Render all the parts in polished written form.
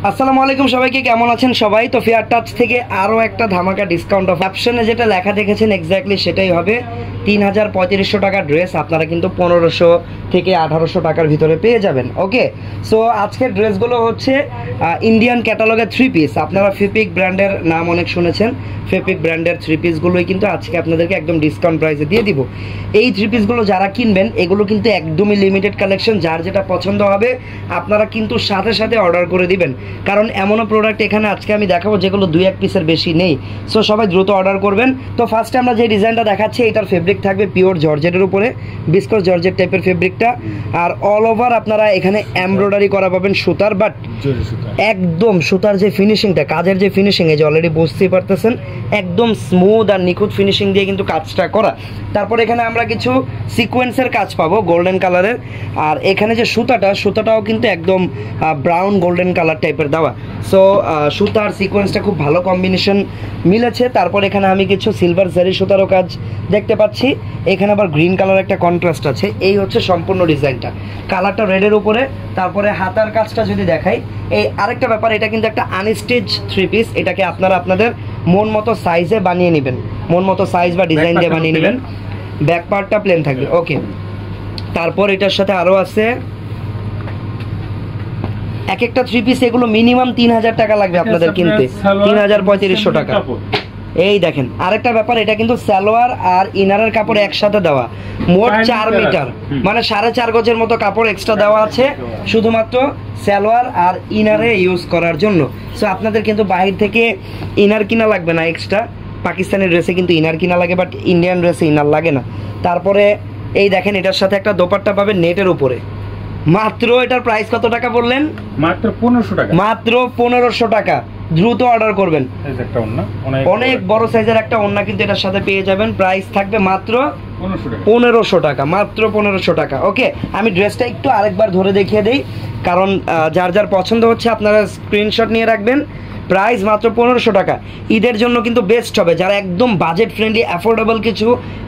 আসসালামু আলাইকুম সবাইকে, কেমন আছেন সবাই? তো ফেয়ার টাচ থেকে আরও একটা ধামাকা ডিসকাউন্ট অফ অপশনে যেটা লেখা দেখেছেন এক্স্যাক্টলি সেটাই হবে। ৩,৩৫০ টাকার ড্রেস আপনারা কিন্তু ১৫০০ থেকে ১৮০০ টাকার ভিতরে পেয়ে যাবেন। ওকে, সো আজকের ড্রেসগুলো হচ্ছে ইন্ডিয়ান ক্যাটালগের 3 পিস। আপনারা ফেপিক ব্র্যান্ডের নাম অনেক শুনেছেন, ফেপিক ব্র্যান্ডের 3 পিসগুলোই কিন্তু আজকে আপনাদেরকে একদম ডিসকাউন্ট প্রাইসে দিয়ে দিব। এই 3 পিসগুলো যারা কিনবেন এগুলো কিন্তু একদমই লিমিটেড কালেকশন, যার যেটা পছন্দ হবে আপনারা কিন্তু সাথে সাথে অর্ডার করে দিবেন, কারণ এমনও প্রোডাক্ট এখানে আজকে আমি দেখাবো যেগুলো 2-1 পিসের বেশি নেই। সো সবাই দ্রুত অর্ডার করবেন। তো ফার্স্টে আমরা যে ডিজাইনটা দেখাচ্ছি এটার ফেব্রিক থাকবে পিওর জর্জেটের উপরে, বিস্কস জর্জেট টাইপের ফেব্রিকটা, আর অল ওভার আপনারা এখানে এমব্রয়ডারি করা পাবেন সুতার, বাট একদম সুতার যে ফিনিশিংটা, কাজের যে ফিনিশিং, এই যে অলরেডি বুঝতেই পারতেছেন একদম স্মুথ আর নিখুঁত ফিনিশিং দিয়ে কিন্তু কাজটা করা। তারপর এখানে আমরা কিছু সিকোয়েন্সের কাজ পাবো গোল্ডেন কালারের, আর এখানে যে সুতাটাও কিন্তু একদম ব্রাউন গোল্ডেন কালার টাইপের দেওয়া। সো সুতার সিকোয়েন্সটা খুব ভালো কম্বিনেশন মিলেছে। তারপর এখানে আমি কিছু সিলভার জারি সুতারও কাজ দেখতে পাচ্ছি, এখানে আবার গ্রিন কালার একটা কন্ট্রাস্ট আছে। এই হচ্ছে সম্পূর্ণ ডিজাইনটা, কালারটা রেডের উপরে। তারপরে হাতার কাজটা যদি দেখাই, এই আরেকটা ব্যাপার, এটা কিন্তু একটা আনস্টিচ 3 পিস, এটাকে আপনারা আপনাদের মন মতো সাইজে বানিয়ে নেবেন, মন মতো সাইজ বা ডিজাইন দিয়ে বানিয়ে নেবেন। ব্যাক পার্টটা প্লেন থাকবে। ওকে, তারপর এটার সাথে আরও আছে এক একটা 3 পিস, এগুলো মিনিমাম ৩,০০০ টাকা লাগবে আপনাদের কিনতে, ৩,৩৫০ টাকা। এই দেখেন আরেকটা ব্যাপার, এটা কিন্তু সালোয়ার আর ইনারের কাপড় একসাথে দেওয়া, মোট 4 মিটার, মানে 4.5 গজের মতো কাপড় এক্সট্রা দেওয়া আছে শুধুমাত্র সালোয়ার আর ইনারে ইউজ করার জন্য। সো আপনাদের কিন্তু বাইরে থেকে ইনার কিনা লাগবে না এক্সট্রা। পাকিস্তানি ড্রেসে কিন্তু ইনার কিনা লাগে, বাট ইন্ডিয়ান ড্রেসে ইনার লাগে না। তারপরে এই দেখেন এটার সাথে একটা দোপাট্টা পাবেন নেটের উপরে। মাত্র এটার প্রাইস কত টাকা বললেন? মাত্র ১৫০০ টাকা। মাত্র ১৫০০ টাকা। দ্রুত অর্ডার করবেন। অনেক বড় সাইজের একটা ওন্না কিন্তু এটার সাথে পেয়ে যাবেন। প্রাইস থাকবে মাত্র ১৫০০ টাকা, মাত্র ১৫০০ টাকা। ওকে, আমি ড্রেসটা একটু আরেকবার ধরে দেখিয়ে দিই, কারণ যার যার পছন্দ হচ্ছে আপনারা স্ক্রিনশট নিয়ে রাখবেন। প্রাইস মাত্র ১৫০০ টাকা। ঈদের জন্য কিন্তু বেস্ট হবে, যারা একদম বাজেট ফ্রেন্ডলি অ্যাফোর্ডেবল কিছু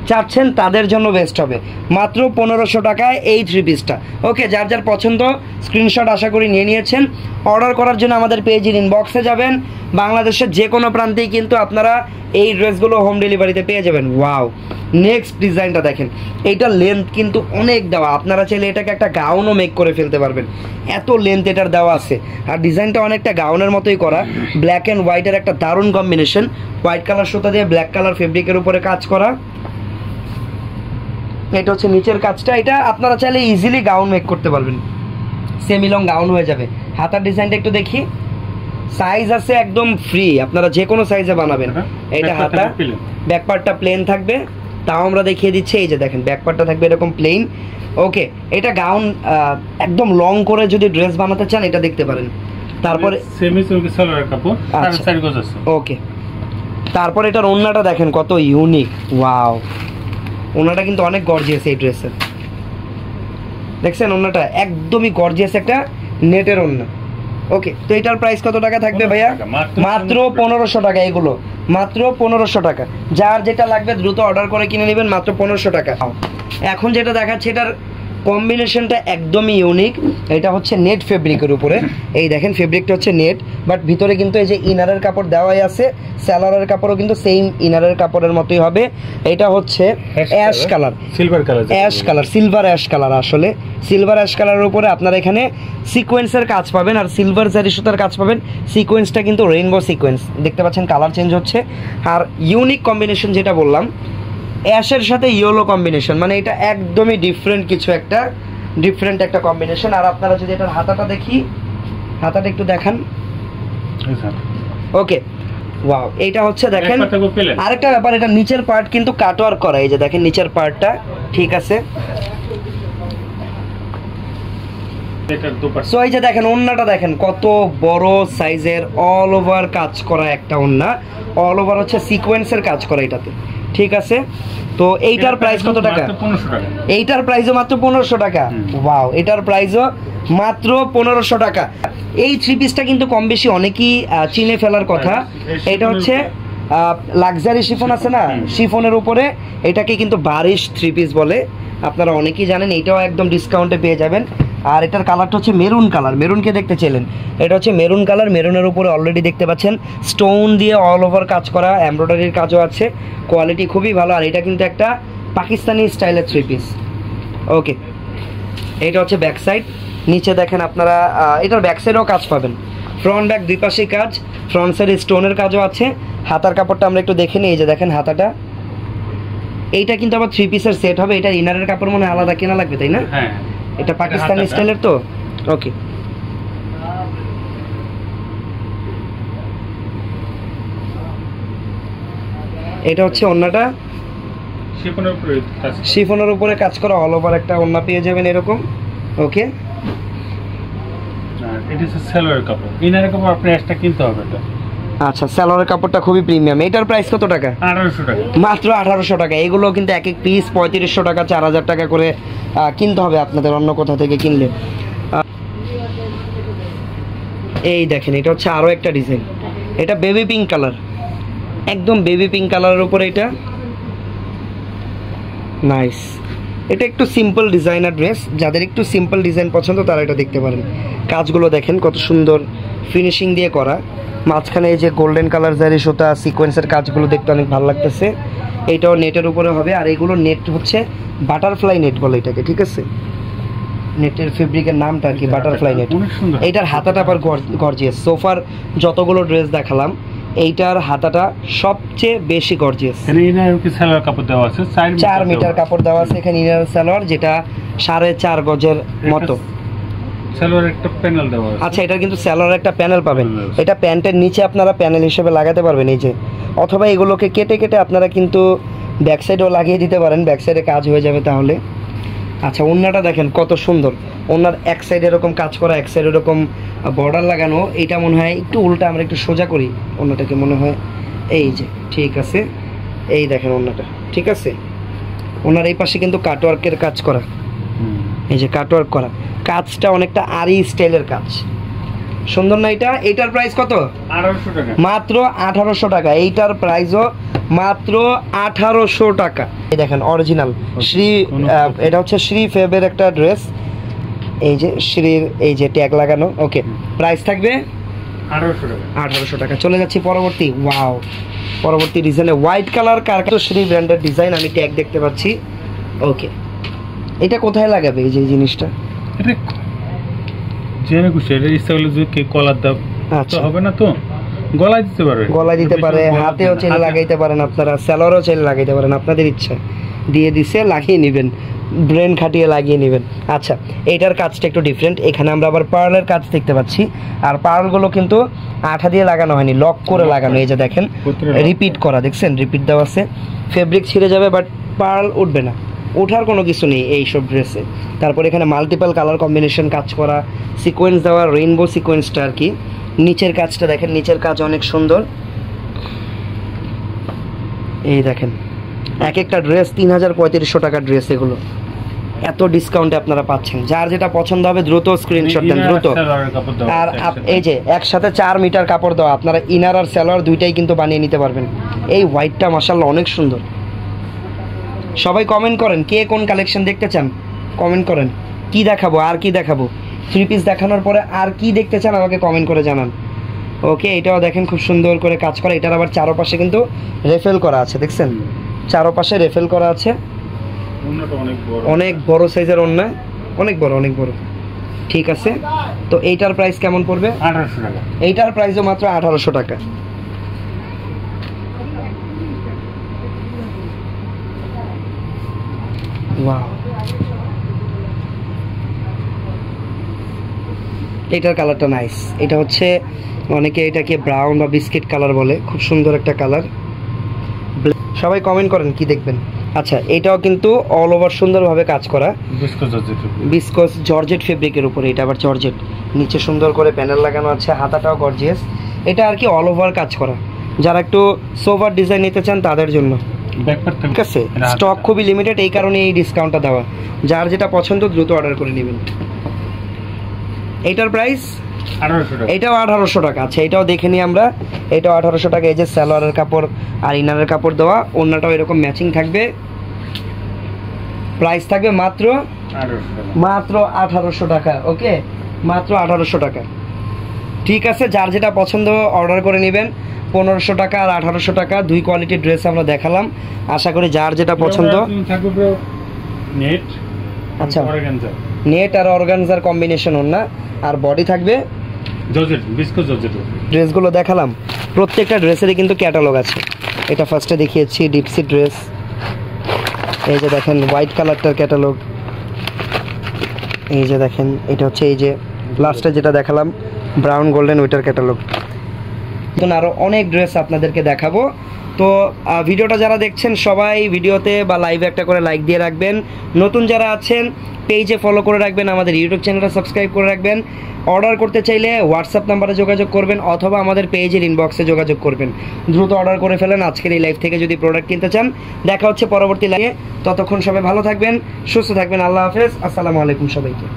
চাচ্ছেন তাদের জন্য বেস্ট হবে। মাত্র ১৫০০ টাকায় এই 3 পিসটা। ওকে, যার যার পছন্দ স্ক্রিনশট আশা করি নিয়ে নিয়েছেন। অর্ডার করার জন্য আমাদের পেজের ইনবক্সে যাবেন। বাংলাদেশের যে কোনো প্রান্তেই কিন্তু আপনারা এই ড্রেসগুলো হোম ডেলিভারিতে পেয়ে যাবেন। ওয়াও, নেক্সট ডিজাইনটা দেখেন, এইটার লেন্থ কিন্তু অনেক দেওয়া, আপনারা চাইলে এটাকে একটা গাউনও মেক করে ফেলতে পারবেন, এত লেন্থ এটার দেওয়া আছে। আর ডিজাইনটা অনেকটা গাউনের মতোই করা, ব্ল্যাক অ্যান্ড হোয়াইটের একটা দারুণ কম্বিনেশন, হোয়াইট কালার সুতা দিয়ে ব্ল্যাক কালার ফেব্রিকের উপরে কাজ করা। এটা হচ্ছে নিচের কাজটা, এটা আপনারা চাইলে ইজিলি গাউন মেক করতে পারবেন, সেমি লং গাউন হয়ে যাবে। হাতার ডিজাইনটা একটু দেখি, সাইজ আছে একদম ফ্রি, আপনারা যে কোনো সাইজে বানাবেন। এটা হাতা, ব্যাক পার্টটা প্লেন থাকবে, তাও আমরা দেখিয়ে দিচ্ছি। এই যে দেখেন ব্যাক পার্টটা থাকবে এরকম প্লেন। ওকে, এটা গাউন একদম লং করে যদি ড্রেস বানাতে চান এটা দেখতে পারেন। তারপরে সেমি সালোয়ার কাপড়, 4.5 গজ আছে। ওকে, তারপর এটার ওন্নাটা দেখেন কত ইউনিক। ওয়াও, ওন্নাটা কিন্তু অনেক গর্জিয়াস এই ড্রেসের, দেখছেন ওন্নাটা একদমই গর্জিয়াস একটা নেটের ওন্না। ওকে, তো এটার প্রাইস কত টাকা থাকবে ভাইয়া? মাত্র ১৫০০ টাকা। এগুলো মাত্র ১৫০০ টাকা। যার যেটা লাগবে দ্রুত অর্ডার করে কিনে নেবেন, মাত্র ১৫০০ টাকা। এখন যেটা দেখাচ্ছে এটার কম্বিনেশনটা একদমই ইউনিক। এটা হচ্ছে নেট ফেব্রিকের উপরে, এই দেখেন ফেব্রিকটা হচ্ছে নেট, বাট ভিতরে কিন্তু এই যে ইনারের কাপড় দেওয়াই আছে, সালোয়ারের কাপড়ও কিন্তু সেম ইনারের কাপড়ের মতোই হবে। এটা হচ্ছে ash colour, silver colour, ash colour, silver ash colour. আসলে সিলভার অ্যাশ কালারের উপরে আপনারা এখানে সিকোয়েন্সের কাজ পাবেন আর সিলভার জারি সুতার কাজ পাবেন। সিকোয়েন্সটা কিন্তু রেইনবো সিকোয়েন্স, দেখতে পাচ্ছেন কালার চেঞ্জ হচ্ছে। আর ইউনিক কম্বিনেশন যেটা বললাম, অ্যাশের সাথে ইয়েলো কম্বিনেশন, মানে এটা একদমই ডিফারেন্ট কিছু একটা, ডিফারেন্ট একটা কম্বিনেশন। আর আপনারা যদি এটার হাতাটা দেখি, হাতাটা একটু দেখান। ওকে, ওয়াও, এটা হচ্ছে দেখেন আরেকটা ব্যাপার, এটা নিচের পার্ট কিন্তু কাটওয়ার্ক করা, এই যে দেখেন নিচের পার্টটা ঠিক আছে। সো এই যে দেখেন ওন্নাটা দেখেন কত বড় সাইজের, অল ওভার কাজ করা একটা ওন্না, অল ওভার হচ্ছে সিকোয়েন্সের কাজ করা এটাতে, ঠিক আছে। তো এইটার প্রাইস কত টাকা? এইটার প্রাইসও মাত্র ১৫০০ টাকা। ওয়াও, এটার প্রাইসও মাত্র ১৫০০ টাকা। এই 3 পিসটা কিন্তু কম বেশি অনেকেই চিনে ফেলার কথা। এটা হচ্ছে লাক্সারি শিফন আছে না, শিফনের উপরে এটাকে কিন্তু বারিশ 3 পিস বলে, আপনারা অনেকেই জানেন। এটাও একদম ডিসকাউন্টে পেয়ে যাবেন আর এটার কালারটা হচ্ছে মেরুন কালার, মেরুনকে দেখতে চাইলেন, এটা হচ্ছে মেরুন কালার। মেরুনের উপরে অলরেডি দেখতে পাচ্ছেন স্টোন দিয়ে অল ওভার কাজ করা, এমব্রয়ডারির কাজও আছে, কোয়ালিটি খুবই ভালো। আর এটা কিন্তু একটা পাকিস্তানি স্টাইলের 3 পিস। ওকে, এটা হচ্ছে ব্যাক সাইড। নিচে দেখেন আপনারা এটার ব্যাক সাইডেও কাজ পাবেন, ফ্রন্ট ব্যাক দুই পাশেই কাজ, ফ্রন্ট সাইডে স্টোনের কাজও আছে। হাতার কাপড়টা আমরা একটু দেখে নিই, এই যে দেখেন হাতাটা, এইটা কিন্তু আবার 3 পিসের সেট হবে। এটা ইনারের কাপড় মনে হয় আলাদা কেনা লাগবে, তাই না? হ্যাঁ, এটা পাকিস্তানি স্টাইলের তো। ওকে, এটা হচ্ছে ওড়নাটা, শিফনের উপরে কাজ করা, অল ওভার একটা ওড়না পেয়ে যাবেন এরকম। ওকে, এটা হচ্ছে সালোয়ারের কাপড়, ইনারের কাপড় আপনি এক্সট্রা কিনতে হবে। এটা আচ্ছা, সালোয়ারের কাপড়টা খুবই প্রিমিয়াম। এটার প্রাইস কত টাকা? 1800 টাকা, মাত্র 1800 টাকা। এগুলো কিন্তু এক এক পিস 3500 টাকা 4000 টাকা করে কিনতে হবে আপনাদের অন্য কোথা থেকে কিনলে। এই দেখেন, এটা হচ্ছে আরও একটা ডিজাইন, এটা বেবি পিঙ্ক কালার, একদম বেবি পিঙ্ক কালারের উপরে এটা নাইস। এটা একটু সিম্পল ডিজাইনার ড্রেস, যাদের একটু সিম্পল ডিজাইন পছন্দ তারা এটা দেখতে পারেন। কাজগুলো দেখেন কত সুন্দর ফিনিশিং দিয়ে করা, মাঝখানে এই যে গোল্ডেন কালার জারি সুতা সিকোয়েন্সের কাজগুলো দেখতে অনেক ভালো লাগতেছে। এইটাও নেটের উপরে হবে, আর এগুলো নেট হচ্ছে বাটারফ্লাই নেট বলে এটাকে, ঠিক আছে? নেটের ফেব্রিকের নামটা আর কি বাটারফ্লাই নেট। এইটার হাতাটা আবার গর্জিয়াস। সোফার যতগুলো ড্রেস দেখালাম এইটার হাতাটা সবচেয়ে বেশি গর্জিয়াস। এখানে ইনার কি সালোয়ার কাপড় দেওয়া আছে, 4 মিটার কাপড় দেওয়া আছে এখানে ইনার সালোয়ার, যেটা 4.5 গজের মতো। সালোয়ার একটা প্যানেল দেওয়া আছে। আচ্ছা, এটা কিন্তু সালোয়ার একটা প্যানেল পাবেন, এটা প্যান্টের নিচে আপনারা প্যানেল হিসেবে লাগাতে পারবেন এই যে, অথবা এগুলোকে কেটে কেটে আপনারা কিন্তু ব্যাক সাইডেও লাগিয়ে দিতে পারেন, ব্যাক সাইডে কাজ হয়ে যাবে তাহলে। আচ্ছা, ওড়নাটা দেখেন কত সুন্দর, ওড়নার এক সাইড এরকম কাজ করা, এক সাইড এরকম বর্ডার লাগানো। এটা মনে হয় একটু উল্টা, আমরা একটু সোজা করি ওড়নাটাকে, মনে হয় এই যে, ঠিক আছে, এই দেখেন ওড়নাটা, ঠিক আছে? ওনার এই পাশে কিন্তু কাটওয়ার্কের কাজ করা, এই যে কাটওয়ার্ক করা কাজটা অনেকটা আরি স্টাইলের কাজ, সুন্দর না এটা? এইটার প্রাইস কত? 1800 টাকা, মাত্র 1800 টাকা। এইটার প্রাইসও মাত্র 1800 টাকা। এই দেখেন অরিজিনাল শ্রী, এটা হচ্ছে শ্রী ফেবের একটা ড্রেস, এই যে শ্রীর এই যে ট্যাগ লাগানো। ওকে, প্রাইস থাকবে 1800 টাকা। 1800 টাকা। চলে যাচ্ছি পরবর্তী। ওয়াও, পরবর্তী ডিজাইনে হোয়াইট কালার কারখানা শ্রী ব্র্যান্ডের ডিজাইন, আমি ট্যাগ দেখতে পাচ্ছি। ওকে, এটা কোথায় লাগাবে এই যে জিনিসটা? এটা জেনে খুশি, এটা ইচ্ছা করলে যদি কেউ কলার দাও তো হবে না, তো গলায় দিতে পারে, গলায় দিতে পারে, হাতেও চাইলে লাগাইতে পারেন আপনারা, স্যালোয়ারও চাইলে লাগাইতে পারেন, আপনাদের ইচ্ছা। দিয়ে দিছে, লাগিয়ে নেবেন, ব্রেন খাটিয়ে লাগিয়ে নেবেন। আচ্ছা, এইটার কাজটা একটু ডিফারেন্ট, এখানে আমরা আবার পার্লের কাজ দেখতে পাচ্ছি, আর পার্লগুলো কিন্তু আঠা দিয়ে লাগানো হয়নি, লক করে লাগানো। এই যে দেখেন রিপিট করা, দেখছেন রিপিট দেওয়া আছে। ফেব্রিক ছিঁড়ে যাবে বাট পার্ল উঠবে না, ওঠার কোনো কিছু নেই এইসব ড্রেসে। তারপর এখানে মাল্টিপল কালার কম্বিনেশন কাজ করা, সিকোয়েন্স দেওয়া, রেইনবো সিকোয়েন্সটা আর কি। নিচের কাজটা দেখেন, নিচের কাজ অনেক সুন্দর। এই দেখেন এক একটা ড্রেস 3500 টাকার ড্রেস, এগুলো এত ডিসকাউন্টে আপনারা পাচ্ছেন। যার যেটা পছন্দ হবে দ্রুত স্ক্রিনশট দেন, দ্রুত। আর এই যে একসাথে 4 মিটার কাপড় দেওয়া, আপনারা ইনার আর সালোয়ার দুইটাই কিন্তু বানিয়ে নিতে পারবেন। এই হোয়াইটটা মাশাআল্লাহ অনেক সুন্দর। সবাই কমেন্ট করেন কে কোন কালেকশন দেখতে চান, কমেন্ট করেন কি দেখাবো, আর কি দেখাবো, 3 পিস দেখানোর পরে আর কি দেখতে চান আমাকে কমেন্ট করে জানান। ওকে, এটাও দেখেন খুব সুন্দর করে কাজ করা, এটার আবার চারপাশে কিন্তু রেফেল করা আছে, দেখছেন চারপাশে রেফেল করা আছে, অনেক বড় সাইজের ওড়না, অনেক বড়, অনেক বড়। ঠিক আছে, তো এইটার প্রাইস কেমন পড়বে? 1800 টাকা। এইটার প্রাইসও মাত্র 1800 টাকা। ওয়াও, এটার কালারটা নাইস। এটা হচ্ছে অনেকে এটাকে ব্রাউন বা বিস্কিট কালার বলে, খুব সুন্দর একটা কালার। সবাই কমেন্ট করেন কি দেখবেন। আচ্ছা, এটাও কিন্তু অল ওভার সুন্দরভাবে কাজ করা, বিস্কস জর্জেট ফেব্রিকের উপরে। এটা আবার জর্জেট, নিচে সুন্দর করে প্যানেল লাগানো আছে, হাতাটাও গর্জিয়াস। এটা আর কি অল ওভার কাজ করা, যারা একটু সোভার ডিজাইন নিতে চান তাদের জন্য। ঠিক আছে, স্টক খুবই লিমিটেড, এই কারণে এই ডিসকাউন্টটা দেওয়া। যার যেটা পছন্দ দ্রুত অর্ডার করে নেবেন। এইটার প্রাইস 1800 টাকা। এটাও 1800 টাকা। আচ্ছা, এটাও দেখে নিই আমরা, এটাও 1800 টাকা। এই যে সালোয়ারের কাপড় আর ইনারের কাপড় দেওয়া, ওড়নাটাও এরকম ম্যাচিং থাকবে। প্রাইস থাকবে মাত্র মাত্র 1800 টাকা। ওকে, মাত্র 1800 টাকা। ঠিক আছে, যার যেটা পছন্দ অর্ডার করে নেবেন। 1500 টাকা আর 1800 টাকা, দুই কোয়ালিটির ড্রেস আমরা দেখালাম। আশা করি যার যেটা পছন্দ। নেট, আচ্ছা, নেট আর অর্গানজার কম্বিনেশন না, আর বডি থাকবে জর্জেট, বিস্কুট জর্জেট। ড্রেসগুলো দেখালাম, প্রত্যেকটা ড্রেসেরই কিন্তু ক্যাটালগ আছে। এটা ফার্স্টে দেখিয়েছি ডিপসি ড্রেস, এই যে দেখেন হোয়াইট কালারটার ক্যাটালগ, এই যে দেখেন এটা হচ্ছে এই যে লাস্টে যেটা দেখালাম ব্রাউন গোল্ডেন, ওইটার ক্যাটালগ। আরও অনেক ড্রেস আপনাদেরকে দেখাবো। তো ভিডিওটা যারা দেখছেন সবাই ভিডিওতে বা লাইভে একটা করে লাইক দিয়ে রাখবেন। নতুন যারা আছেন পেজে ফলো করে রাখবেন, আমাদের ইউটিউব চ্যানেলটা সাবস্ক্রাইব করে রাখবেন। অর্ডার করতে চাইলে হোয়াটসঅ্যাপ নাম্বারে যোগাযোগ করবেন অথবা আমাদের পেজের ইনবক্সে যোগাযোগ করবেন। দ্রুত অর্ডার করে ফেলেন আজকের এই লাইভ থেকে যদি প্রোডাক্ট কিনতে চান। দেখা হচ্ছে পরবর্তী লাইভে, ততক্ষণ সবাই ভালো থাকবেন, সুস্থ থাকবেন। আল্লাহ হাফেজ, আসসালামু আলাইকুম সবাইকে।